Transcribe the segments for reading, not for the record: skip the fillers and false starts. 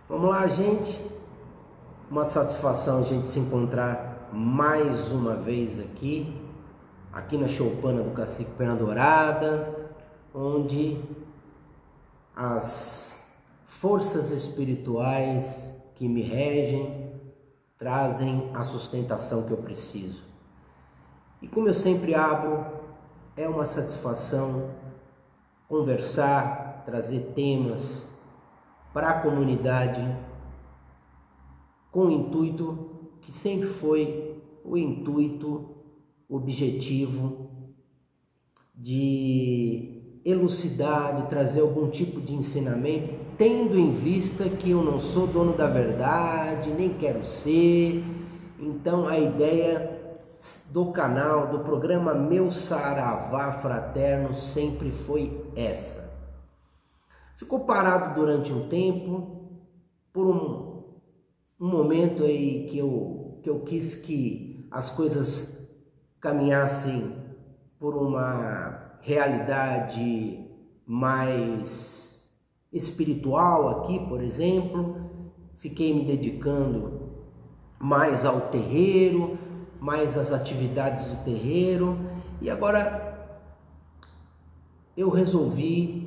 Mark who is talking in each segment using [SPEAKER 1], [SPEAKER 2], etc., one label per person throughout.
[SPEAKER 1] Vamos lá, gente. Uma satisfação a gente se encontrar mais uma vez aqui na choupana do Cacique Perna Dourada, onde as forças espirituais que me regem trazem a sustentação que eu preciso. E como eu sempre abro, é uma satisfação conversar, trazer temas para a comunidade com o intuito que sempre foi o intuito objetivo de elucidar, de trazer algum tipo de ensinamento, tendo em vista que eu não sou dono da verdade, nem quero ser. Então a ideia do canal, do programa Meu Saravá Fraterno sempre foi essa. Ficou parado durante um tempo, por um momento aí que eu quis que as coisas caminhassem por uma realidade mais espiritual aqui, por exemplo. Fiquei me dedicando mais ao terreiro, mais às atividades do terreiro, e agora eu resolvi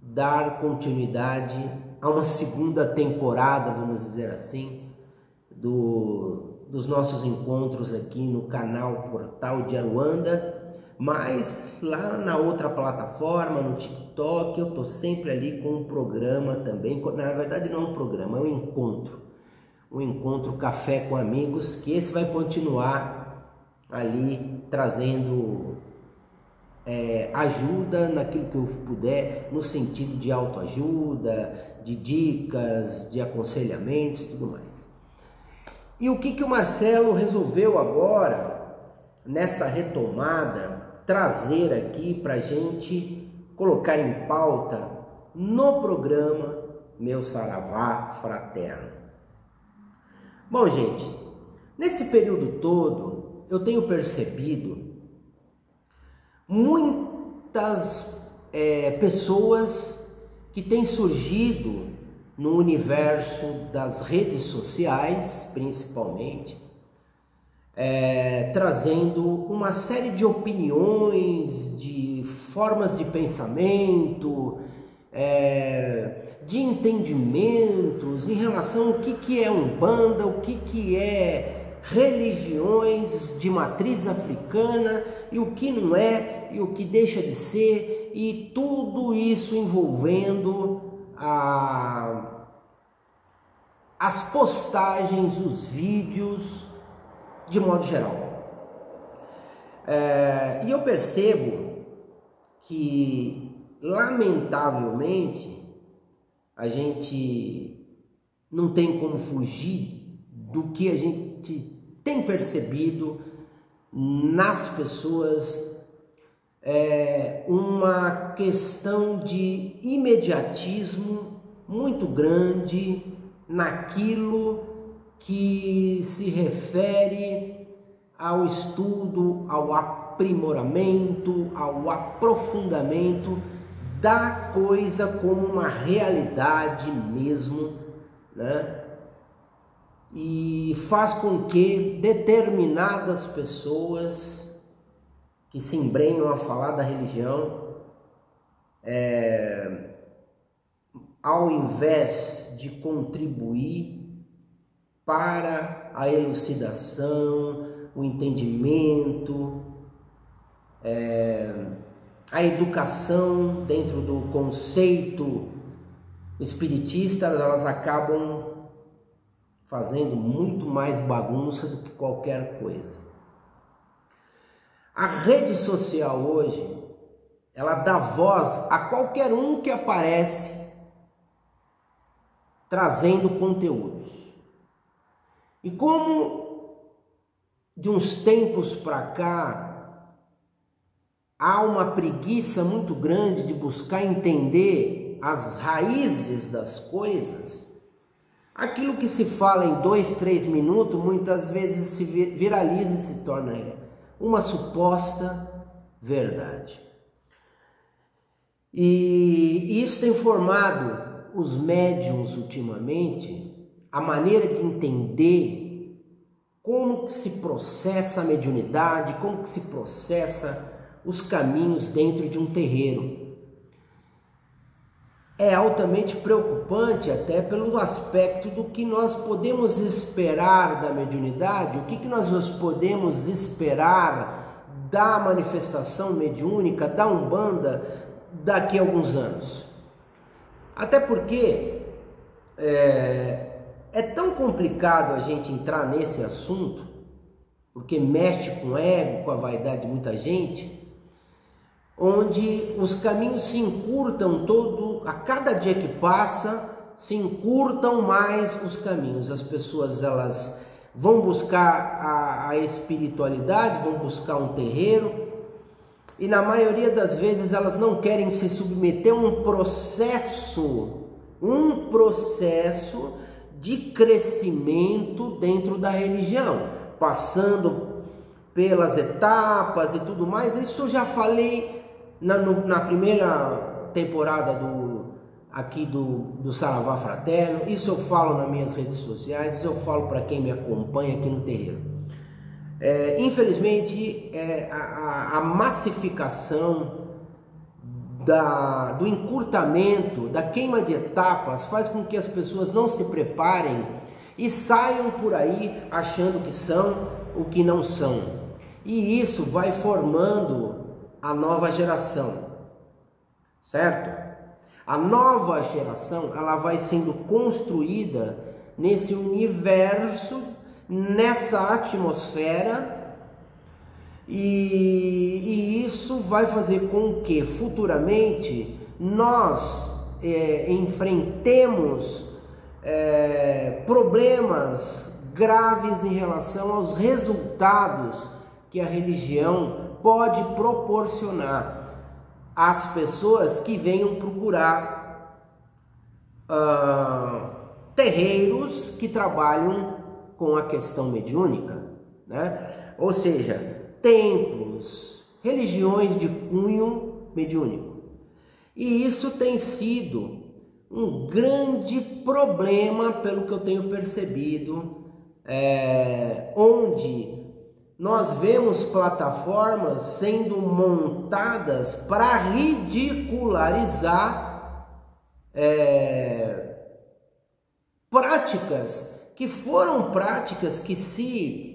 [SPEAKER 1] dar continuidade a uma segunda temporada, vamos dizer assim, dos nossos encontros aqui no canal Portal de Aruanda, mas lá na outra plataforma, no TikTok, eu tô sempre ali com um programa também. Na verdade não é um programa, é um encontro Café com Amigos, que esse vai continuar ali trazendo ajuda naquilo que eu puder, no sentido de autoajuda, de dicas, de aconselhamentos e tudo mais. E o que o Marcelo resolveu agora, nessa retomada, trazer aqui para a gente colocar em pauta no programa Meu Saravá Fraterno? Bom, gente, nesse período todo eu tenho percebido muitas pessoas que têm surgido no universo das redes sociais, principalmente, trazendo uma série de opiniões, de formas de pensamento, de entendimentos em relação ao que é Umbanda, o que é religiões de matriz africana e o que não é, e o que deixa de ser, e tudo isso envolvendo as postagens, os vídeos, de modo geral. E eu percebo que, lamentavelmente, a gente não tem como fugir do que a gente tem percebido nas pessoas, uma questão de imediatismo muito grande naquilo que se refere ao estudo, ao aprimoramento, ao aprofundamento da coisa como uma realidade mesmo, né? E faz com que determinadas pessoas que se embrenham a falar da religião, ao invés de contribuir para a elucidação, o entendimento, a educação dentro do conceito espiritista, elas acabam fazendo muito mais bagunça do que qualquer coisa. A rede social hoje, ela dá voz a qualquer um que aparece trazendo conteúdos. E como de uns tempos para cá há uma preguiça muito grande de buscar entender as raízes das coisas, aquilo que se fala em 2, 3 minutos, muitas vezes se viraliza e se torna uma suposta verdade. E isso tem formado os médiuns ultimamente, a maneira de entender como que se processa a mediunidade, como que se processa os caminhos dentro de um terreiro. É altamente preocupante até pelo aspecto do que nós podemos esperar da mediunidade, o que nós podemos esperar da manifestação mediúnica, da Umbanda, daqui a alguns anos. Até porque é tão complicado a gente entrar nesse assunto, porque mexe com o ego, com a vaidade de muita gente, onde os caminhos se encurtam a cada dia que passa, se encurtam mais os caminhos. As pessoas, elas vão buscar a espiritualidade, vão buscar um terreiro, e na maioria das vezes elas não querem se submeter a um processo de crescimento dentro da religião, passando pelas etapas e tudo mais. Isso eu já falei na primeira temporada aqui do Saravá Fraterno, isso eu falo nas minhas redes sociais, isso eu falo para quem me acompanha aqui no terreiro. Infelizmente, a massificação do encurtamento, da queima de etapas, faz com que as pessoas não se preparem e saiam por aí achando que são o que não são. E isso vai formando a nova geração, certo? A nova geração, ela vai sendo construída nesse universo, nessa atmosfera, e isso vai fazer com que futuramente nós enfrentemos problemas graves em relação aos resultados que a religião pode proporcionar às pessoas que venham procurar terreiros que trabalham com a questão mediúnica, né? Ou seja, templos, religiões de cunho mediúnico. E isso tem sido um grande problema, pelo que eu tenho percebido, onde nós vemos plataformas sendo montadas para ridicularizar práticas que foram práticas que se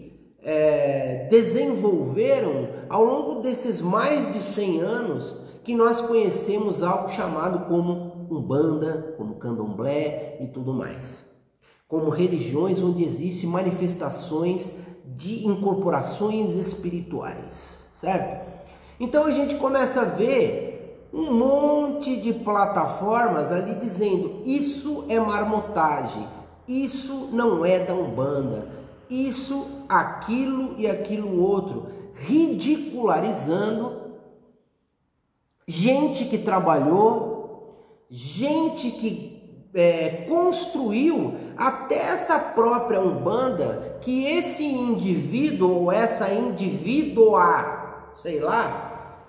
[SPEAKER 1] desenvolveram ao longo desses mais de 100 anos, que nós conhecemos algo chamado como Umbanda, como Candomblé e tudo mais, como religiões onde existem manifestações de incorporações espirituais, certo? Então a gente começa a ver um monte de plataformas ali dizendo: isso é marmotagem, isso não é da Umbanda, isso, aquilo e aquilo outro, ridicularizando gente que trabalhou, gente que construiu até essa própria Umbanda, que esse indivíduo ou essa indivídua, sei lá,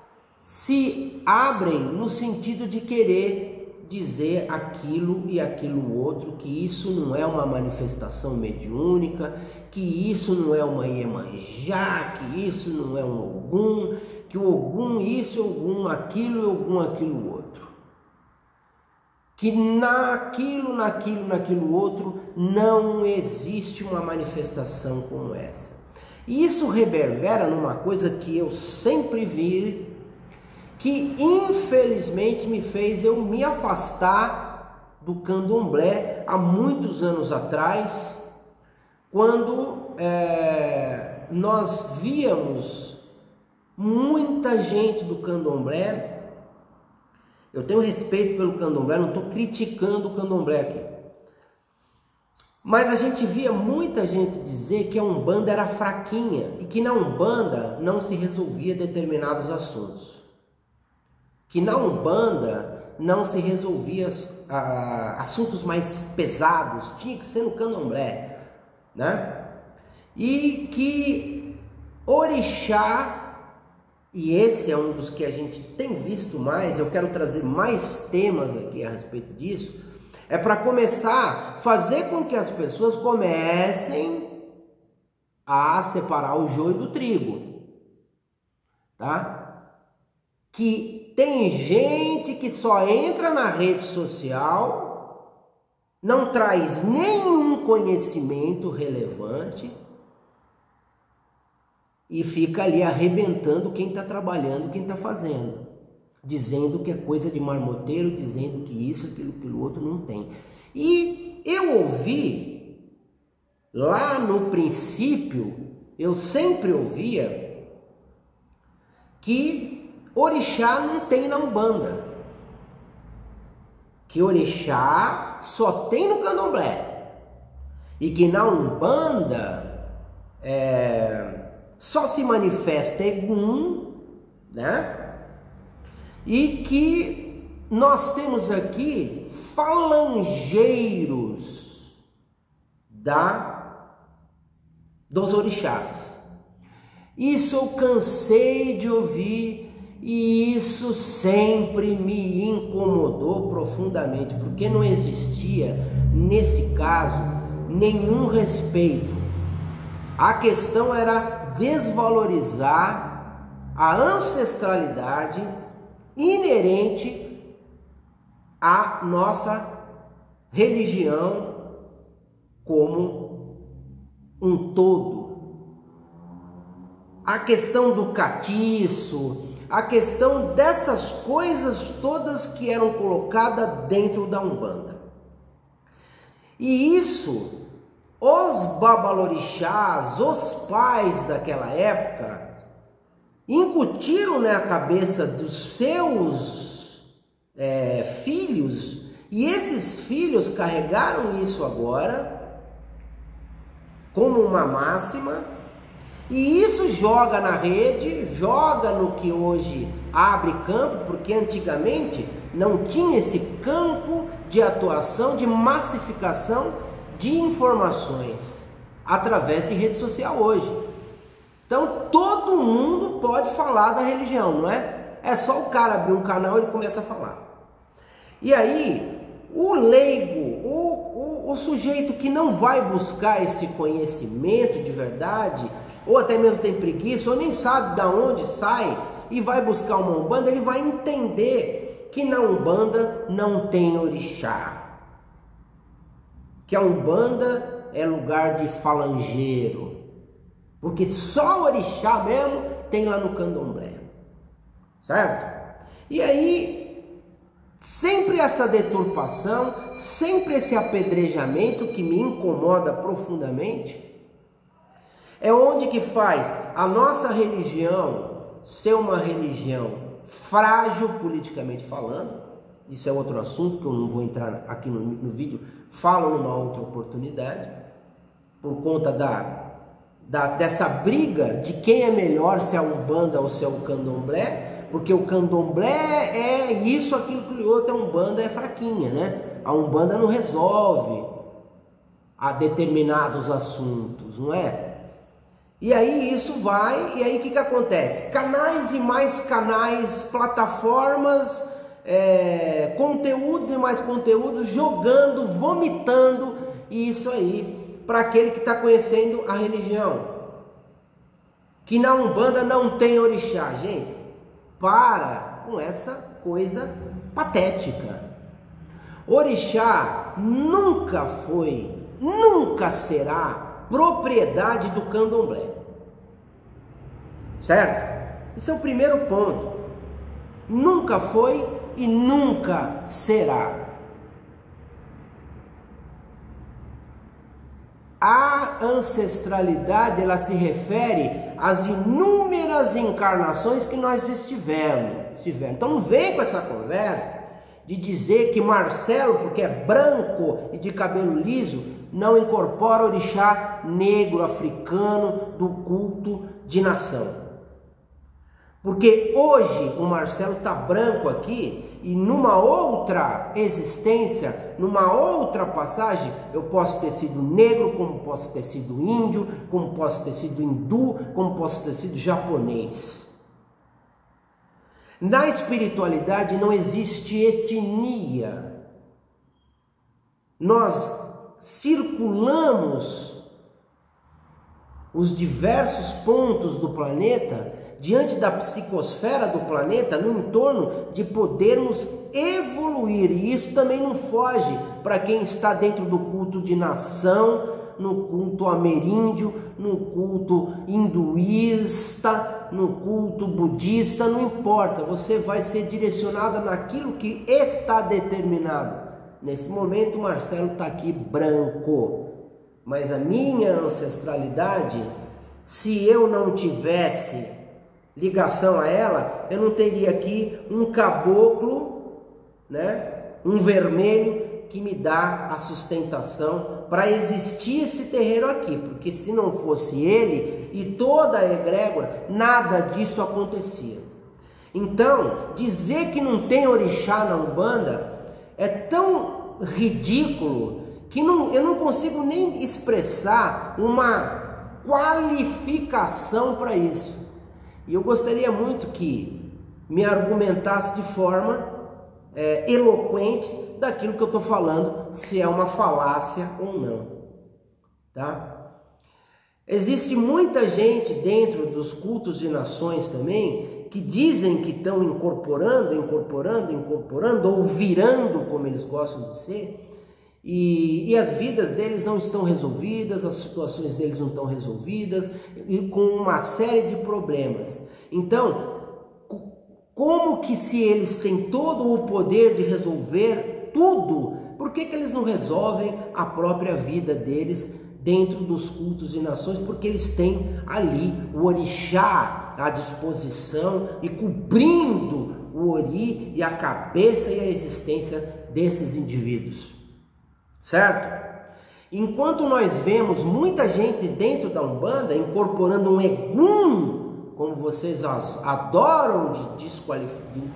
[SPEAKER 1] se abrem no sentido de querer dizer aquilo e aquilo outro, que isso não é uma manifestação mediúnica, que isso não é uma Iemanjá, que isso não é um Ogum, que o Ogum isso, Ogum aquilo e Ogum aquilo outro. Que naquilo outro não existe uma manifestação como essa. E isso reverbera numa coisa que eu sempre vi, que infelizmente me fez eu me afastar do Candomblé há muitos anos atrás, quando nós víamos muita gente do Candomblé. Eu tenho respeito pelo Candomblé, não estou criticando o Candomblé aqui, mas a gente via muita gente dizer que a Umbanda era fraquinha e que na Umbanda não se resolvia determinados assuntos, que na Umbanda não se resolvia assuntos mais pesados, tinha que ser no Candomblé, né? E que Orixá, e esse é um dos que a gente tem visto mais, eu quero trazer mais temas aqui a respeito disso, É para começar a fazer com que as pessoas comecem a separar o joio do trigo, tá? Que tem gente que só entra na rede social, não traz nenhum conhecimento relevante e fica ali arrebentando quem está trabalhando, quem está fazendo, dizendo que é coisa de marmoteiro, dizendo que isso, aquilo outro não tem. E eu ouvi, lá no princípio, eu sempre ouvia que orixá não tem na Umbanda, que orixá só tem no candomblé, e que na Umbanda só se manifesta Egum, né? E que nós temos aqui falangeiros dos orixás. Isso eu cansei de ouvir e isso sempre me incomodou profundamente, porque não existia, nesse caso, nenhum respeito. A questão era desvalorizar a ancestralidade inerente à nossa religião como um todo. A questão do catiço, a questão dessas coisas todas que eram colocadas dentro da Umbanda. E isso, os babalorixás, os pais daquela época, incutiram na cabeça dos seus filhos, e esses filhos carregaram isso agora como uma máxima, e isso joga na rede, joga no que hoje abre campo, porque antigamente não tinha esse campo de atuação, de massificação de informações através de rede social hoje. Então todo mundo pode falar da religião, não é? É só o cara abrir um canal e ele começa a falar. E aí o leigo, o sujeito que não vai buscar esse conhecimento de verdade, ou até mesmo tem preguiça, ou nem sabe de onde sai e vai buscar uma Umbanda, ele vai entender que na Umbanda não tem orixá, que a Umbanda é lugar de falangeiro, porque só o orixá mesmo tem lá no candomblé, certo? E aí, sempre essa deturpação, sempre esse apedrejamento que me incomoda profundamente, é onde que faz a nossa religião ser uma religião frágil politicamente falando. Isso é outro assunto que eu não vou entrar aqui no vídeo, falo numa outra oportunidade, por conta dessa briga de quem é melhor, se é a Umbanda ou se é o candomblé, porque o candomblé é isso, aquilo que o outro, a Umbanda é fraquinha, né? A Umbanda não resolve a determinados assuntos, não é? E aí isso vai, e aí o que acontece? Canais e mais canais, plataformas, conteúdos e mais conteúdos, jogando, vomitando isso aí para aquele que está conhecendo a religião, que na Umbanda não tem orixá. Gente, para com essa coisa patética. Orixá nunca foi, nunca será propriedade do candomblé, certo? Esse é o primeiro ponto. Nunca foi e nunca será. A ancestralidade, ela se refere às inúmeras encarnações que nós estivemos. Então não vem com essa conversa de dizer que Marcelo, porque é branco e de cabelo liso, não incorpora orixá negro africano do culto de nação. Porque hoje o Marcelo está branco aqui e numa outra existência, numa outra passagem, eu posso ter sido negro, como posso ter sido índio, como posso ter sido hindu, como posso ter sido japonês. Na espiritualidade não existe etnia. nós circulamos os diversos pontos do planeta, diante da psicosfera do planeta, no entorno de podermos evoluir. E isso também não foge para quem está dentro do culto de nação, no culto ameríndio, no culto hinduísta, no culto budista, não importa, você vai ser direcionada naquilo que está determinado. Nesse momento o Marcelo está aqui branco, mas a minha ancestralidade, se eu não tivesse ligação a ela, eu não teria aqui um caboclo, né, um vermelho que me dá a sustentação para existir esse terreiro aqui, porque se não fosse ele e toda a egrégora, nada disso acontecia. Então, dizer que não tem orixá na Umbanda é tão ridículo que eu não consigo nem expressar uma qualificação para isso. E eu gostaria muito que me argumentasse de forma eloquente daquilo que eu estou falando, se é uma falácia ou não, tá? Existe muita gente dentro dos cultos de nações também que dizem que estão incorporando, ou virando, como eles gostam de ser, e as vidas deles não estão resolvidas, as situações deles não estão resolvidas, e com uma série de problemas. Então, como que, se eles têm todo o poder de resolver tudo, por que eles não resolvem a própria vida deles dentro dos cultos e nações? Porque eles têm ali o orixá à disposição e cobrindo o ori e a cabeça e a existência desses indivíduos, certo? Enquanto nós vemos muita gente dentro da Umbanda incorporando um egum, como vocês adoram de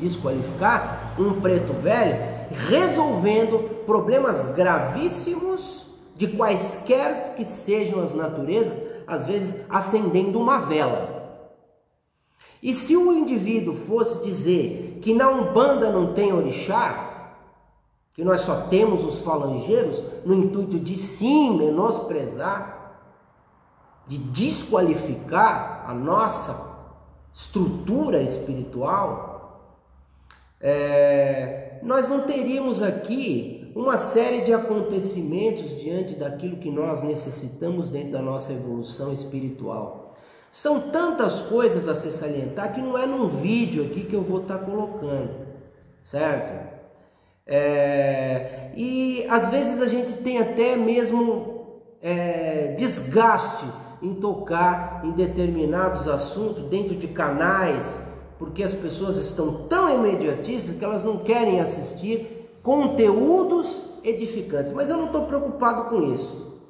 [SPEAKER 1] desqualificar, um preto velho, resolvendo problemas gravíssimos de quaisquer que sejam as naturezas, às vezes acendendo uma vela. E se o indivíduo fosse dizer que na Umbanda não tem orixá, que nós só temos os falangeiros, no intuito de sim menosprezar, de desqualificar a nossa estrutura espiritual, nós não teríamos aqui uma série de acontecimentos diante daquilo que nós necessitamos dentro da nossa evolução espiritual. São tantas coisas a se salientar que não é num vídeo aqui que eu vou estar colocando, certo? E às vezes a gente tem até mesmo desgaste em tocar em determinados assuntos dentro de canais, porque as pessoas estão tão imediatistas que elas não querem assistir conteúdos edificantes. Mas eu não estou preocupado com isso.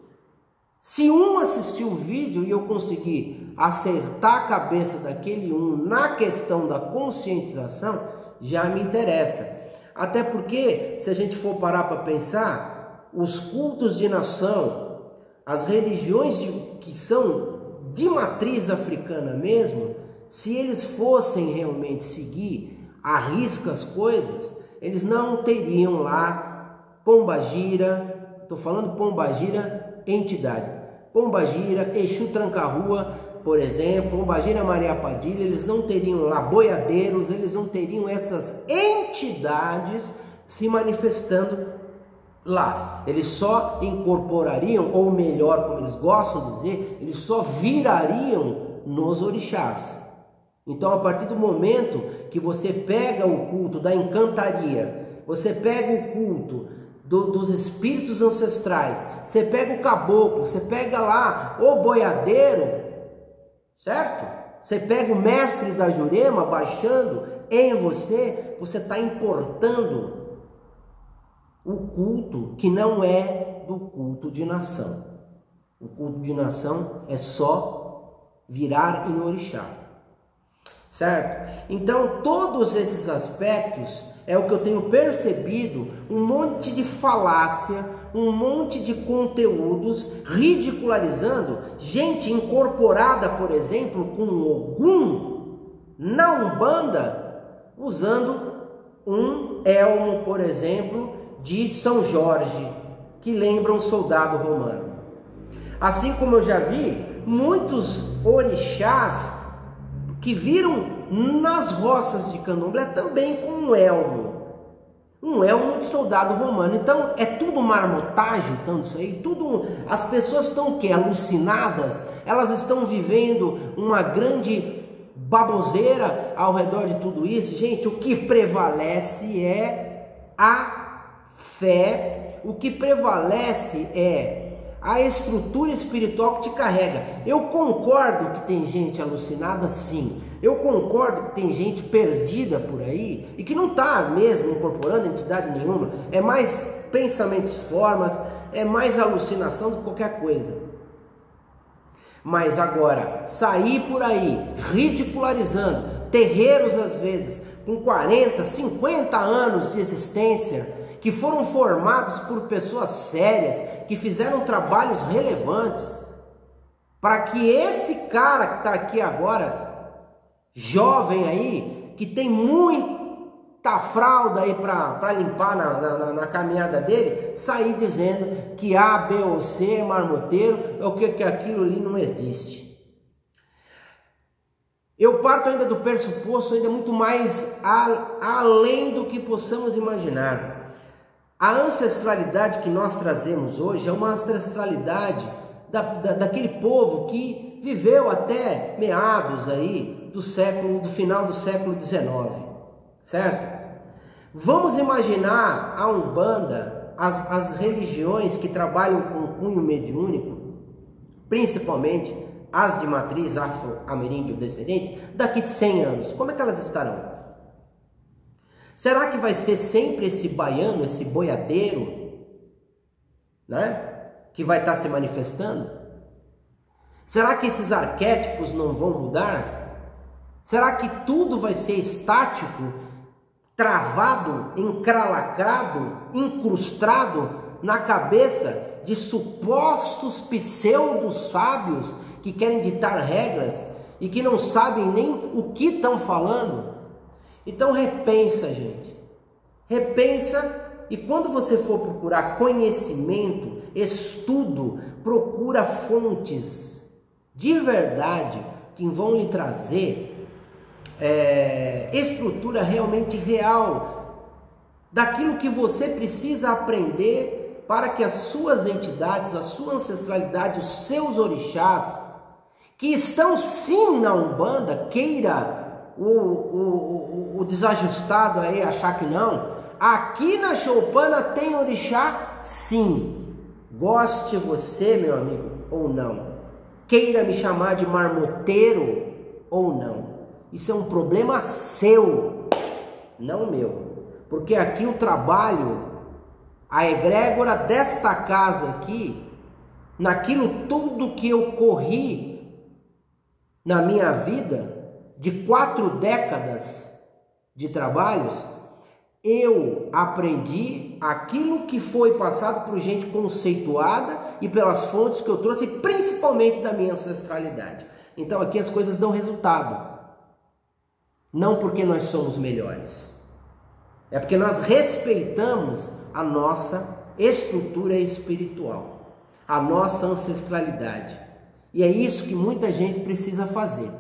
[SPEAKER 1] Se um assistir o vídeo e eu conseguir acertar a cabeça daquele na questão da conscientização, já me interessa. Até porque, se a gente for parar para pensar, os cultos de nação, as religiões que são de matriz africana mesmo, se eles fossem realmente seguir à risca as coisas, eles não teriam lá Pombagira, estou falando Pombagira entidade, Pombagira, Exu Tranca-Rua, por exemplo, Pombagira Maria Padilha, eles não teriam lá boiadeiros, eles não teriam essas entidades se manifestando lá. Eles só incorporariam, ou melhor, como eles gostam de dizer, eles só virariam nos orixás. Então, a partir do momento que você pega o culto da encantaria, você pega o culto dos espíritos ancestrais, você pega o caboclo, você pega lá o boiadeiro, certo? Você pega o mestre da Jurema baixando em você, você está importando o culto que não é do culto de nação. O culto de nação é só virar em orixá, certo? Então, todos esses aspectos é o que eu tenho percebido, um monte de falácia, um monte de conteúdos ridicularizando gente incorporada, por exemplo, com Ogum na Umbanda, usando um elmo, por exemplo, de São Jorge, que lembram um soldado romano. Assim como eu já vi muitos orixás que viram nas roças de candomblé também com um elmo de soldado romano. Então é tudo marmotagem, tanto isso aí, tudo. As pessoas estão o quê? Alucinadas, elas estão vivendo uma grande baboseira ao redor de tudo isso. Gente, o que prevalece é a fé, o que prevalece é a estrutura espiritual que te carrega. Eu concordo que tem gente alucinada, sim. Eu concordo que tem gente perdida por aí e que não está mesmo incorporando entidade nenhuma. É mais pensamentos, formas, é mais alucinação do que qualquer coisa. Mas agora, sair por aí ridicularizando terreiros às vezes com 40, 50 anos de existência, que foram formados por pessoas sérias, que fizeram trabalhos relevantes, para que esse cara que está aqui agora, jovem aí, que tem muita fralda aí para limpar na caminhada dele, sair dizendo que A, B ou C é marmoteiro, ou que aquilo ali não existe. Eu parto ainda do pressuposto ainda muito mais além do que possamos imaginar. A ancestralidade que nós trazemos hoje é uma ancestralidade daquele povo que viveu até meados aí do final do século XIX, certo? Vamos imaginar a Umbanda, as religiões que trabalham com cunho mediúnico, principalmente as de matriz afro-ameríndio descendente, daqui 100 anos, como é que elas estarão? Será que vai ser sempre esse baiano, esse boiadeiro, né, que vai estar se manifestando? Será que esses arquétipos não vão mudar? Será que tudo vai ser estático, travado, encralacrado, incrustado na cabeça de supostos pseudos sábios que querem ditar regras e que não sabem nem o que estão falando? Então repensa, gente, repensa, e quando você for procurar conhecimento, estudo, procura fontes de verdade que vão lhe trazer estrutura realmente real daquilo que você precisa aprender para que as suas entidades, a sua ancestralidade, os seus orixás, que estão sim na Umbanda, queira o desajustado aí achar que não, aqui na Choupana tem orixá sim, goste você, meu amigo, ou não, queira me chamar de marmoteiro ou não, isso é um problema seu, não meu, porque aqui o trabalho, a egrégora desta casa aqui, naquilo tudo que eu corri na minha vida, de 4 décadas de trabalhos, eu aprendi aquilo que foi passado por gente conceituada e pelas fontes que eu trouxe, principalmente da minha ancestralidade. Então aqui as coisas dão resultado. Não porque nós somos melhores. É porque nós respeitamos a nossa estrutura espiritual, a nossa ancestralidade. E é isso que muita gente precisa fazer.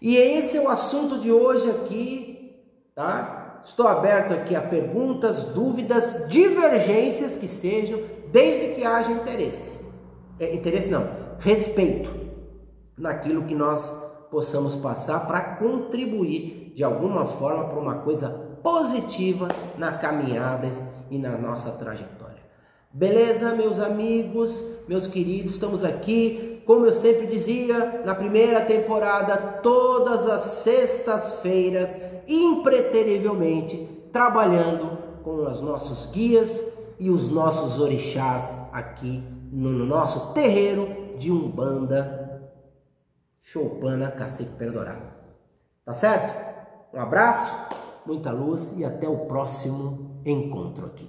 [SPEAKER 1] E esse é o assunto de hoje aqui, tá? Estou aberto aqui a perguntas, dúvidas, divergências que sejam, desde que haja interesse. Interesse não, respeito naquilo que nós possamos passar para contribuir de alguma forma para uma coisa positiva na caminhada e na nossa trajetória. Beleza, meus amigos, meus queridos, estamos aqui. Como eu sempre dizia, na primeira temporada, todas as sextas-feiras, impreterivelmente, trabalhando com os nossos guias e os nossos orixás aqui no nosso terreiro de Umbanda, Choupana, Cacique Pena Dourada. Tá certo? Um abraço, muita luz e até o próximo encontro aqui.